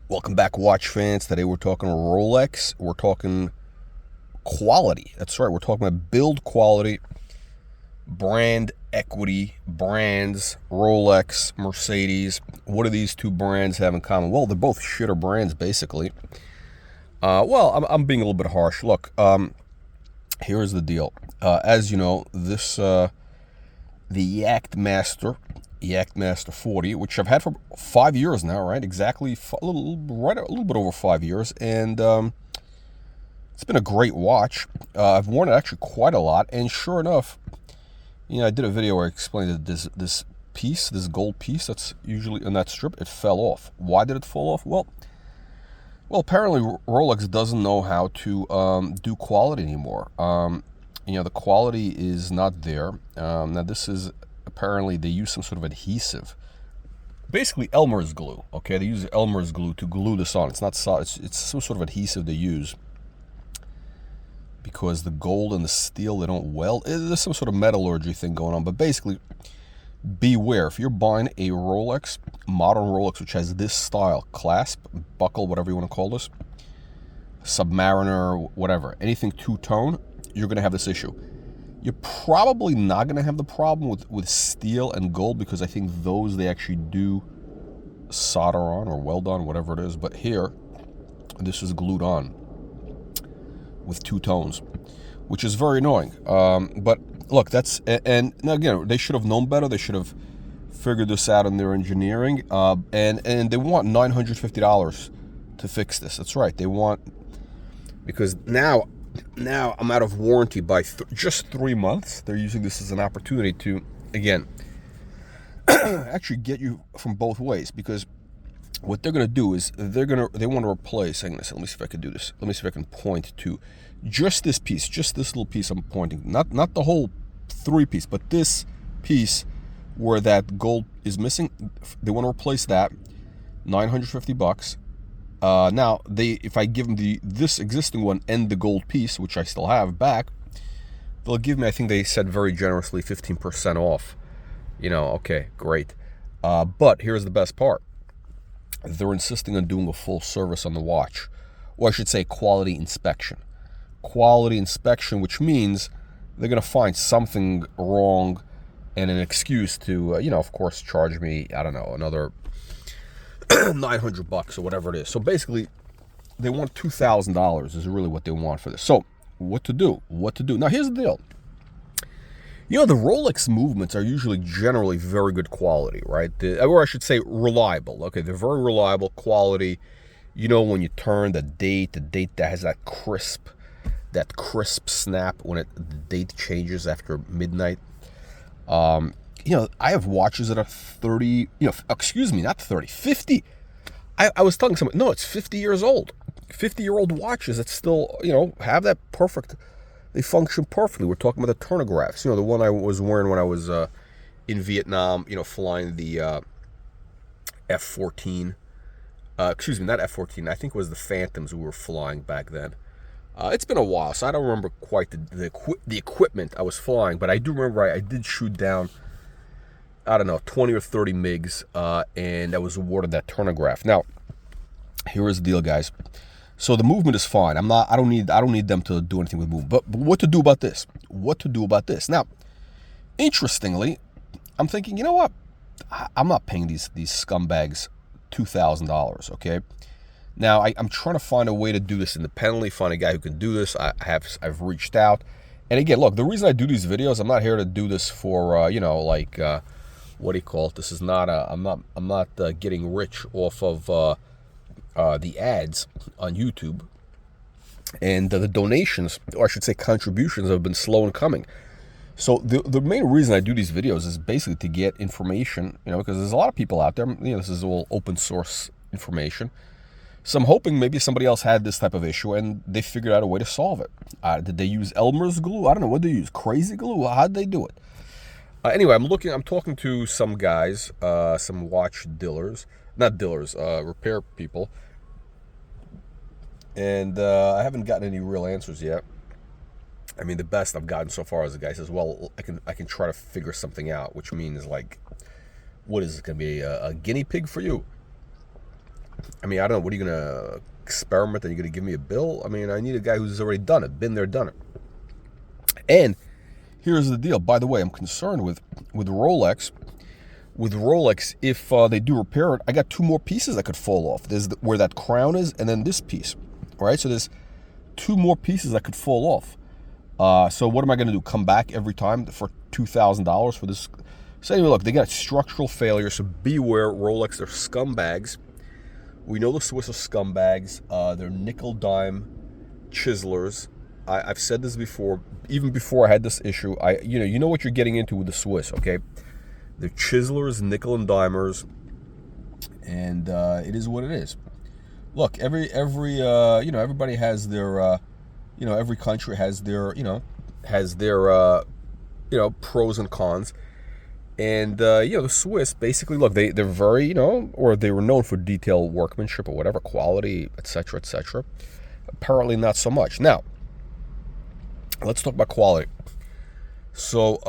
Welcome back, watch fans. Today we're talking Rolex. We're talking quality. That's right. We're talking about build quality, brand equity, brands, Rolex, Mercedes. What do these two brands have in common? Well, they're both shitter brands, basically. I'm being a little bit harsh. Look, here's the deal. As you know, the Yachtmaster 40, which I've had for 5 years now, right? Exactly, a little bit over 5 years, and it's been a great watch. I've worn it actually quite a lot, and sure enough, I did a video where I explained that this gold piece that's usually in that strip, it fell off. Why did it fall off? Well, apparently Rolex doesn't know how to do quality anymore. The quality is not there. Now this is apparently they use some sort of adhesive, basically Elmer's glue. Okay, they use Elmer's glue to glue this on. It's not solid. It's some sort of adhesive they use because the gold and the steel, they don't weld. There's some sort of metallurgy thing going on. But basically, beware if you're buying a Rolex, modern Rolex, which has this style, clasp, buckle, whatever you want to call this, Submariner, whatever, anything two-tone, you're going to have this issue. You're probably not going to have the problem with steel and gold, because I think those they actually do solder on or weld on, whatever it is. But here, this is glued on with two tones, which is very annoying. But look, and again, they should have known better. They should have figured this out in their engineering. And they want $950 to fix this. That's right. They want, because now I'm out of warranty by just 3 months. They're using this as an opportunity to, again, actually get you from both ways, because what they're going to do is they want to replace, let me see if I can do this. Let me see if I can point to just this piece, just this little piece I'm pointing, not the whole three-piece, but this piece where that gold is missing. They want to replace that, $950. Now, if I give them this existing one and the gold piece, which I still have back, they'll give me, I think they said very generously, 15% off. Okay, great. But here's the best part. They're insisting on doing a full service on the watch. Or I should say quality inspection. Quality inspection, which means they're going to find something wrong and an excuse to, of course, charge me, I don't know, another $900 or whatever it is. So basically, they want $2,000 is really what they want for this. So what to do? Now, here's the deal. The Rolex movements are usually generally very good quality, right? Or I should say reliable. Okay, they're very reliable quality. When you turn the date that has that crisp snap when the date changes after midnight. I have watches that are 30, excuse me, not 30, 50. I was telling someone, no, it's 50 years old. 50-year-old watches that still, have that perfect, they function perfectly. We're talking about the turnographs. The one I was wearing when I was in Vietnam, flying the F-14. Excuse me, not F-14. I think it was the Phantoms we were flying back then. It's been a while, so I don't remember quite the equipment I was flying, but I do remember I did shoot down, I don't know, 20 or 30 MiGs, and I was awarded that turnograph. Now, here is the deal, guys. So the movement is fine. I don't need them to do anything with movement. But what to do about this? Now, interestingly, I'm thinking, you know what? I'm not paying these scumbags $2,000. Okay. Now I'm trying to find a way to do this independently. Find a guy who can do this. I've reached out, and again, look, the reason I do these videos, I'm not here to do this for what do you call it? This is not I'm not getting rich off of the ads on YouTube, and the donations, or I should say contributions, have been slow in coming. So the main reason I do these videos is basically to get information, because there's a lot of people out there. This is all open source information. So I'm hoping maybe somebody else had this type of issue and they figured out a way to solve it. Did they use Elmer's glue? I don't know. What did they use? Crazy glue? How'd they do it? Anyway, I'm talking to some guys, some watch dealers, repair people. And I haven't gotten any real answers yet. I mean, the best I've gotten so far is the guy says, well, I can try to figure something out, which means, like, what is it going to be, a guinea pig for you? I mean, I don't know. What are you going to experiment? Are you going to give me a bill? I mean, I need a guy who's already done it, been there, done it. And here's the deal. By the way, I'm concerned with Rolex. With Rolex, if they do repair it, I got 2 more pieces that could fall off. There's where that crown is, and then this piece, right? So there's 2 more pieces that could fall off. So what am I going to do? Come back every time for $2,000 for this? So anyway, look, they got structural failure. So beware, Rolex. They're scumbags. We know the Swiss are scumbags. They're nickel dime chiselers. I've said this before, even before I had this issue. You know what you're getting into with the Swiss, okay? They're chiselers, nickel and dimers, and it is what it is. Look, everybody has their, every country has their, pros and cons. And the Swiss basically, look, they're very, or they were known for detailed workmanship or whatever, quality, etc., etc. Apparently, not so much. Now, let's talk about quality. So,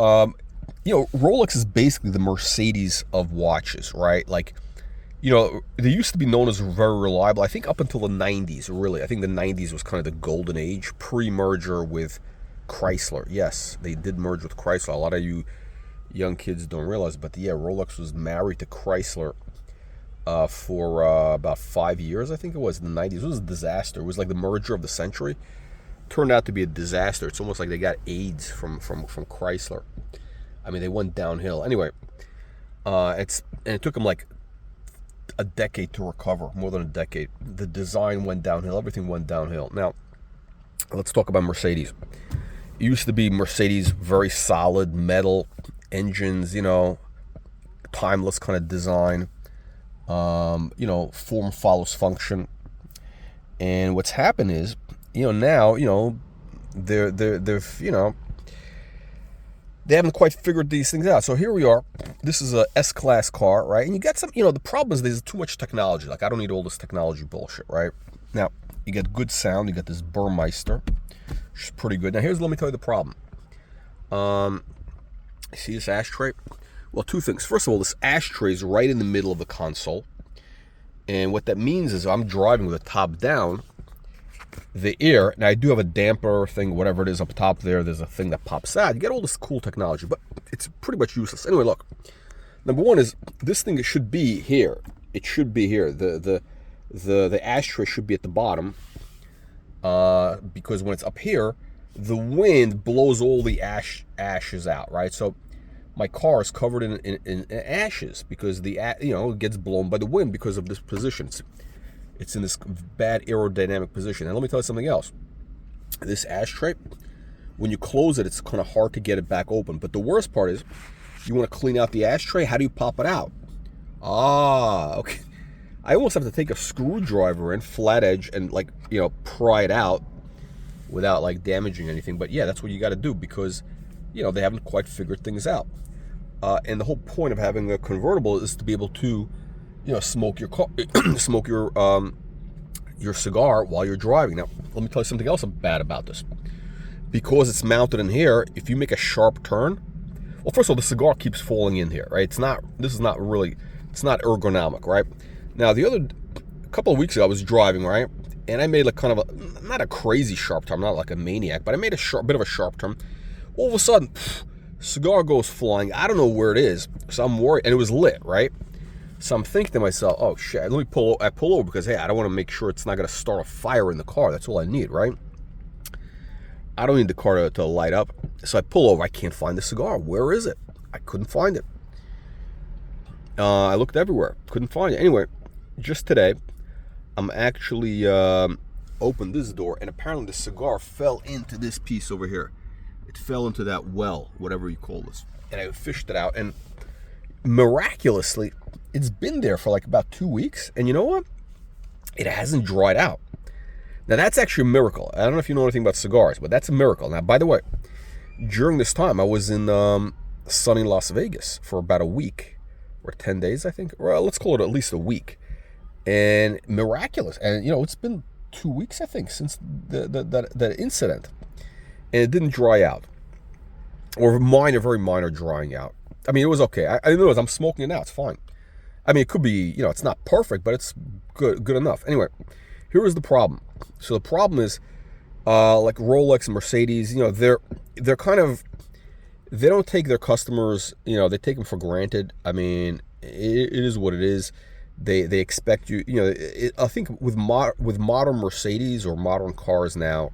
Rolex is basically the Mercedes of watches, right? Like, they used to be known as very reliable. I think up until the 90s, really. I think the 90s was kind of the golden age, pre-merger with Chrysler. Yes, they did merge with Chrysler. A lot of you young kids don't realize, but yeah, Rolex was married to Chrysler for about 5 years, I think it was, in the 90s. It was a disaster. It was like the merger of the century. Turned out to be a disaster. It's almost like they got AIDS from Chrysler. I mean, they went downhill. Anyway, it took them like a decade to recover, more than a decade. The design went downhill. Everything went downhill. Now, let's talk about Mercedes. It used to be Mercedes, very solid metal engines, timeless kind of design. Form follows function. And what's happened is, now, they haven't quite figured these things out. So here we are. This is a S-Class car, right? And you got some, the problem is there's too much technology. Like, I don't need all this technology bullshit, right? Now, you get good sound. You got this Burmeister, which is pretty good. Now, let me tell you the problem. See this ashtray? Well, 2 things. First of all, this ashtray is right in the middle of the console. And what that means is I'm driving with the top down. The air, now I do have a damper thing, whatever it is up top there, there's a thing that pops out. You get all this cool technology, but it's pretty much useless. Anyway, look, number one is this thing should be here. It should be here. The ashtray should be at the bottom, because when it's up here, the wind blows all the ashes out, right? So my car is covered in ashes because it gets blown by the wind because of this position. It's in this bad aerodynamic position. And let me tell you something else. This ashtray, when you close it, it's kind of hard to get it back open. But the worst part is, you want to clean out the ashtray. How do you pop it out? Okay. I almost have to take a screwdriver and flat edge and pry it out without damaging anything. But yeah, that's what you got to do because, they haven't quite figured things out. And the whole point of having a convertible is to be able to smoke your smoke your cigar while you're driving. Now, let me tell you something else bad about this. Because it's mounted in here, if you make a sharp turn, well, first of all, the cigar keeps falling in here, right? It's not ergonomic, right? Now, a couple of weeks ago, I was driving, right? And I made not a crazy sharp turn, not like a maniac, but I made a bit of a sharp turn. All of a sudden, cigar goes flying. I don't know where it is, so I'm worried. And it was lit, right? So I'm thinking to myself, oh shit, I pull over because, hey, I don't want to make sure it's not going to start a fire in the car. That's all I need, right? I don't need the car to light up. So I pull over. I can't find the cigar. Where is it? I couldn't find it. I looked everywhere. Couldn't find it. Anyway, just today, I'm actually opened this door, and apparently the cigar fell into this piece over here. It fell into that well, whatever you call this. And I fished it out, and miraculously, it's been there for about 2 weeks, and you know what? It hasn't dried out. Now, that's actually a miracle. I don't know if you know anything about cigars, but that's a miracle. Now, by the way, during this time, I was in sunny Las Vegas for about a week, or 10 days, I think. Well, let's call it at least a week. And miraculous. And, it's been 2 weeks, I think, since that incident. And it didn't dry out. Or very minor drying out. I mean, it was okay. I know I'm smoking it now. It's fine. I mean, it could be, it's not perfect, but it's good enough. Anyway, here is the problem. So the problem is, like Rolex and Mercedes, they're kind of, they don't take their customers, they take them for granted. I mean, it is what it is. They expect you, I think with modern Mercedes or modern cars now,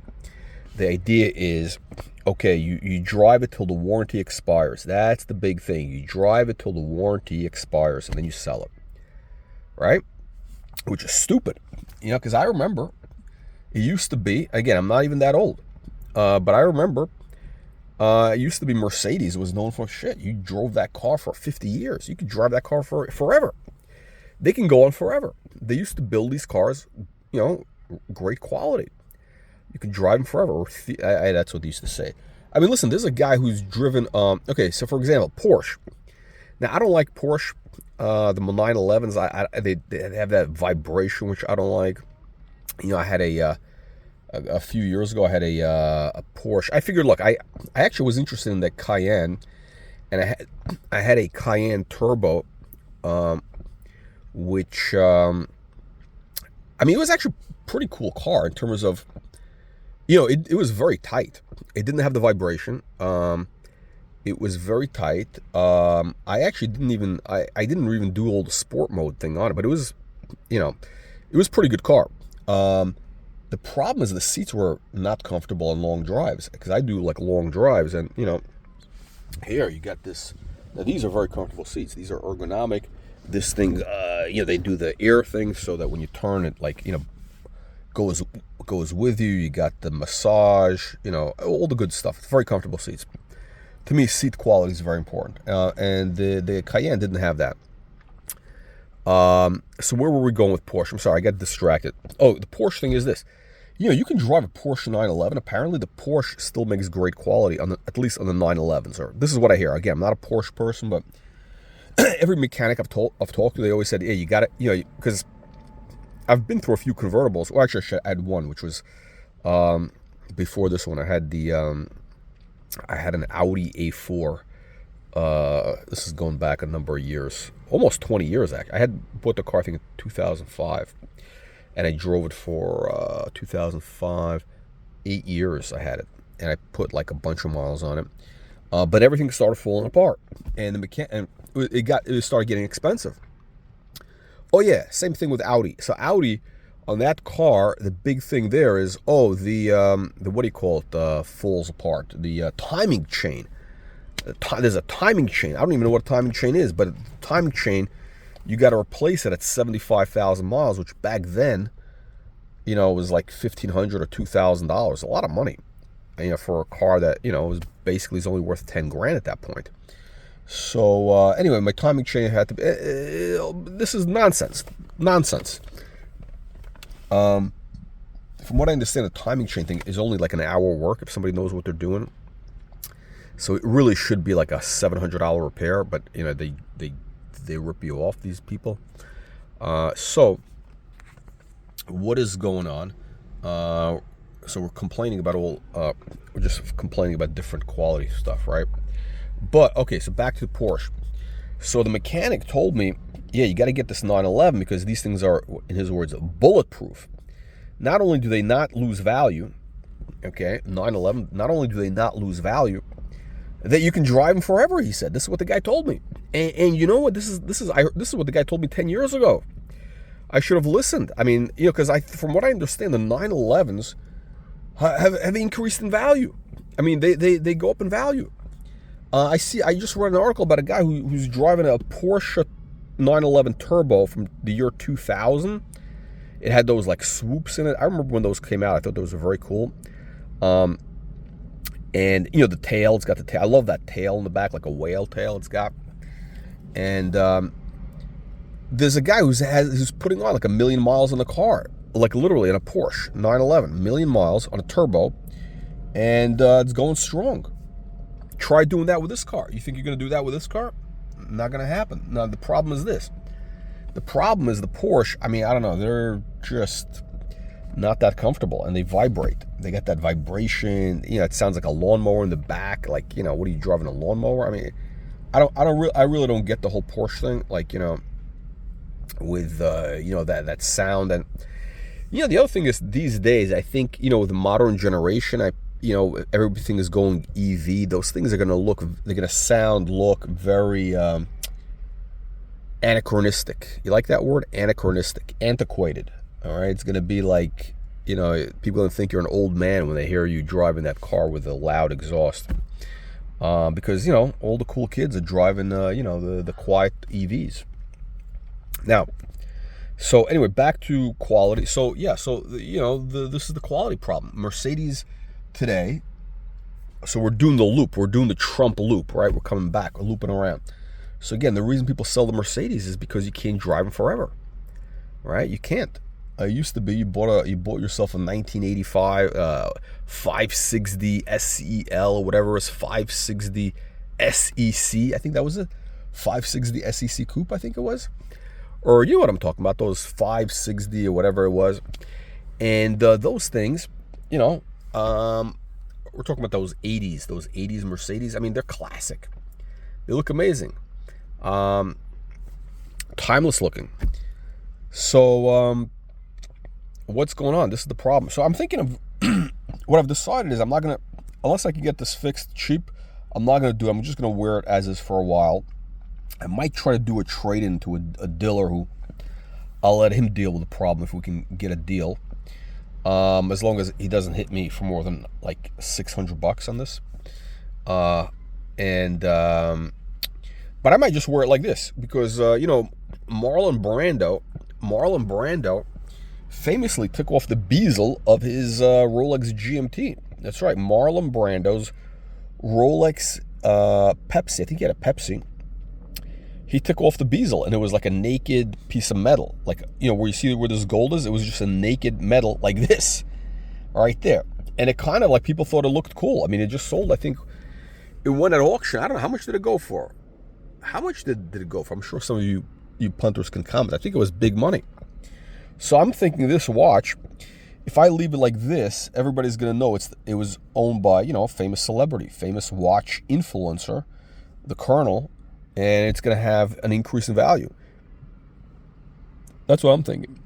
the idea is, okay, you drive it till the warranty expires. That's the big thing. You drive it till the warranty expires and then you sell it, right? Which is stupid, because I remember it used to be, again, I'm not even that old, but I remember it used to be Mercedes was known for shit. You drove that car for 50 years. You could drive that car for forever. They can go on forever. They used to build these cars, great quality. You can drive them forever. That's what they used to say. I mean, listen, there's a guy who's driven, okay, so for example, Porsche. Now, I don't like Porsche, the 911s. They have that vibration, which I don't like. I had a few years ago, I had a Porsche. I figured, look, I actually was interested in that Cayenne, and I had a Cayenne Turbo, which, I mean, it was actually a pretty cool car in terms of, it was very tight. It didn't have the vibration. It was very tight. I actually didn't even do all the sport mode thing on it, but it was, it was a pretty good car. The problem is the seats were not comfortable on long drives, because I do like long drives, and here you got this. Now these are very comfortable seats. These are ergonomic. This thing, they do the air thing so that when you turn it, like, goes with you. You got the massage, all the good stuff. Very comfortable seats. To me, seat quality is very important, and the Cayenne didn't have that. So where were we going with Porsche? I'm sorry, I got distracted. Oh, the Porsche thing is this. You can drive a Porsche 911. Apparently, the Porsche still makes great quality, at least on the 911s. Or this is what I hear. Again, I'm not a Porsche person, but every mechanic I've talked to, they always said, yeah, you got it, because I've been through a few convertibles. Well, actually, I had one, which was before this one. I had an Audi A4. This is going back a number of years, almost 20 years. Actually, I had bought the car, I think, in 2005, and I drove it for 2005, 8 years. I had it, and I put like a bunch of miles on it, but everything started falling apart, and it started getting expensive. Oh yeah, same thing with Audi. So Audi, on that car, the big thing there is, the what do you call it? Falls apart. The timing chain. There's a timing chain. I don't even know what a timing chain is, but the timing chain, you got to replace it at 75,000 miles, which back then, was like $1,500 or $2,000. A lot of money, for a car that was basically is only worth 10 grand at that point. So anyway, my timing chain had to be. This is nonsense. From what I understand, the timing chain thing is only like an hour work if somebody knows what they're doing. So it really should be like a $700 repair, but they rip you off, these people. So what is going on? So we're complaining about we're just complaining about different quality stuff, right? But okay, so back to the Porsche. So the mechanic told me, yeah, you got to get this 911 because these things are, in his words, bulletproof. Not only do they not lose value, okay, 911, not only do they not lose value, that you can drive them forever, he said. This is what the guy told me. And you know what? This is what the guy told me 10 years ago. I should have listened. I mean, because from what I understand, the 911s have increased in value. I mean, they go up in value. I just read an article about a guy who's driving a Porsche 911 Turbo from the year 2000. It had those like swoops in it. I remember when those came out. I thought those were very cool. And the tail, it's got the tail. I love that tail in the back, like a whale tail it's got. And there's a guy who's putting on like 1 million miles on the car, like literally in a Porsche 911, 1 million miles on a turbo, and it's going strong. Try doing that with this car. You think you're going to do that with this car? Not going to happen. Now, the problem is this. The problem is the Porsche, I mean, I don't know, they're just not that comfortable, and they vibrate. They got that vibration. It sounds like a lawnmower in the back. Like, what are you driving, a lawnmower? I mean, I really don't get the whole Porsche thing. Like, with that sound. And the other thing is, these days, I think, with the modern generation, everything is going EV. Those things are they're gonna look very anachronistic. You like that word? Anachronistic, antiquated. All right, it's gonna be like, people gonna think you're an old man when they hear you driving that car with a loud exhaust. Because all the cool kids are driving the quiet EVs. Now, so anyway, back to quality. So yeah, this is the quality problem. Mercedes today. So we're doing the loop. We're doing the Trump loop, right? We're coming back. We're looping around. So again, the reason people sell the Mercedes is because you can't drive them forever, right? You can't. It used to be you bought yourself a 1985 560 SEL, whatever it was, 560 SEC. I think that was a 560 SEC coupe. I think it was, or you know what I'm talking about? Those 560 or whatever it was, and those things, we're talking about those 80s Mercedes. I mean, they're classic. They look amazing, timeless looking. So what's going on? This is the problem. So I'm thinking of what I've decided is, I'm not gonna, unless I can get this fixed cheap, I'm not gonna do it. I'm just gonna wear it as is for a while. I might try to do a trade-in to a dealer who I'll let him deal with the problem if we can get a deal. As long as he doesn't hit me for more than like $600 on this. But I might just wear it like this because Marlon Brando famously took off the bezel of his Rolex GMT. That's right, Marlon Brando's Rolex Pepsi. I think he had a Pepsi. He took off the bezel, and it was like a naked piece of metal. Like, where you see where this gold is, it was just a naked metal like this, right there. And it kind of, like, people thought it looked cool. I mean, it just sold, I think, it went at auction. I don't know, how much did it go for? How much did it go for? I'm sure some of you punters can comment. I think it was big money. So I'm thinking this watch, if I leave it like this, everybody's going to know it was owned by, a famous celebrity, famous watch influencer, the Colonel, and it's going to have an increase in value. That's what I'm thinking.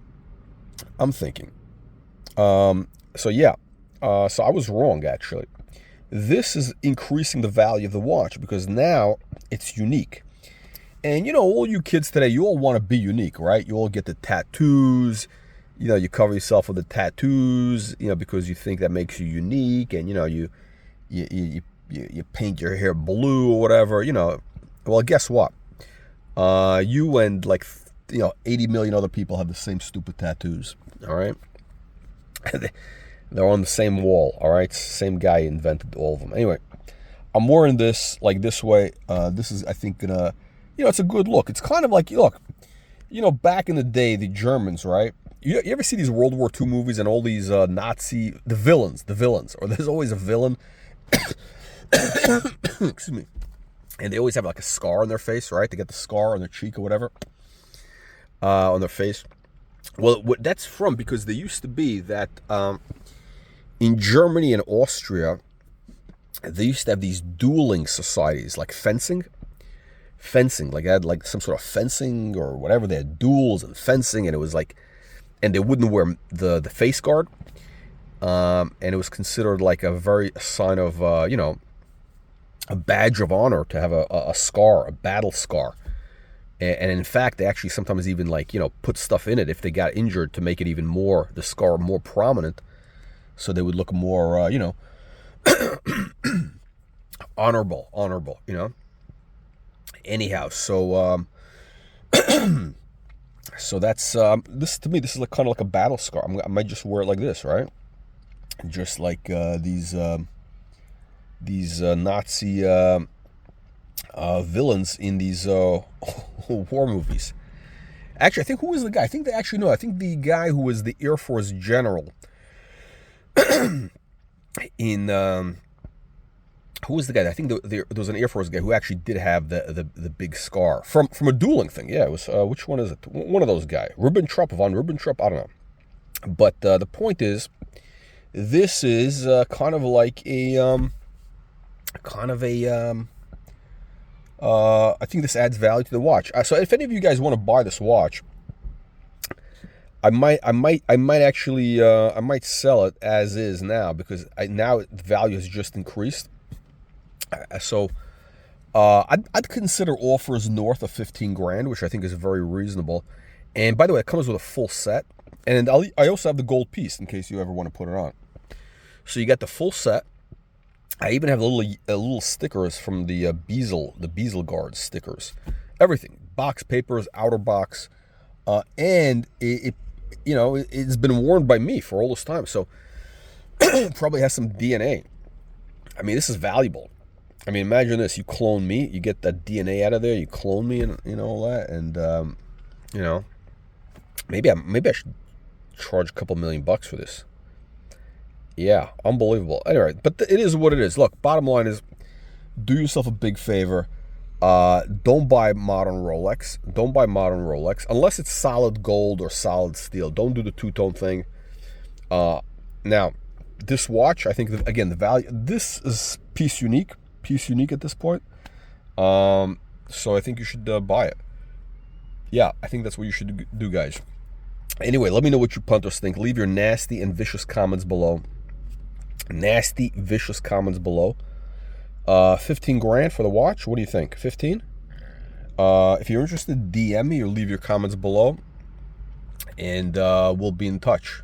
So yeah, so I was wrong, actually. This is increasing the value of the watch because now it's unique. And all you kids today, you all want to be unique, right? You all get the tattoos, you cover yourself with the tattoos, because you think that makes you unique, and you paint your hair blue or whatever, Well, guess what? You and 80 million other people have the same stupid tattoos, all right? They're on the same wall, all right? Same guy invented all of them. Anyway, I'm wearing this like this way. This is, I think, gonna, it's a good look. It's kind of like, look, back in the day, the Germans, right? You ever see these World War II movies and all these the villains, or there's always a villain. Excuse me. And they always have like a scar on their face, right? They get the scar on their cheek or whatever, on their face. Well, what that's from, because they used to be that in Germany and Austria, they used to have these dueling societies, like fencing. Like they had like some sort of fencing or whatever. They had duels and fencing, and it was like, and they wouldn't wear the face guard, and it was considered like a sign of a badge of honor to have a scar, a battle scar. And in fact, they actually sometimes even put stuff in it if they got injured to make it even more, the scar more prominent, so they would look more, honorable, Anyhow, so so that's this, to me, this is like kind of like a battle scar. I might just wear it like this, right? Just like these Nazi villains in these war movies. Actually, I think, who was the guy? I think they actually know. I think the guy who was the Air Force general in who was the guy? I think there was an Air Force guy who actually did have the big scar from a dueling thing. Yeah, it was which one is it? One of those guys, von Ribbentrop. I don't know. But the point is, this is kind of like a I think this adds value to the watch. So if any of you guys want to buy this watch, I might actually, I might sell it as is now because now the value has just increased. So I'd consider offers north of 15 grand, which I think is very reasonable. And by the way, it comes with a full set, and I also have the gold piece in case you ever want to put it on. So you got the full set. I even have little stickers from the bezel guard stickers, everything, box papers, outer box, and it's been worn by me for all this time, so it probably has some DNA. I mean, this is valuable. I mean, imagine this: you clone me, you get that DNA out of there, you clone me, and all that, and you know, maybe I should charge a couple $1,000,000 for this. Yeah, unbelievable. Anyway, but it is what it is. Look, bottom line is, do yourself a big favor. Don't buy modern Rolex. Don't buy modern Rolex unless it's solid gold or solid steel. Don't do the two-tone thing. Now, this watch, I think, again, the value. This is piece unique at this point. So I think you should buy it. Yeah, I think that's what you should do, guys. Anyway, let me know what you punters think. Leave your nasty and vicious comments below. 15 grand for the watch. What do you think? 15? If you're interested, DM me or leave your comments below, and we'll be in touch.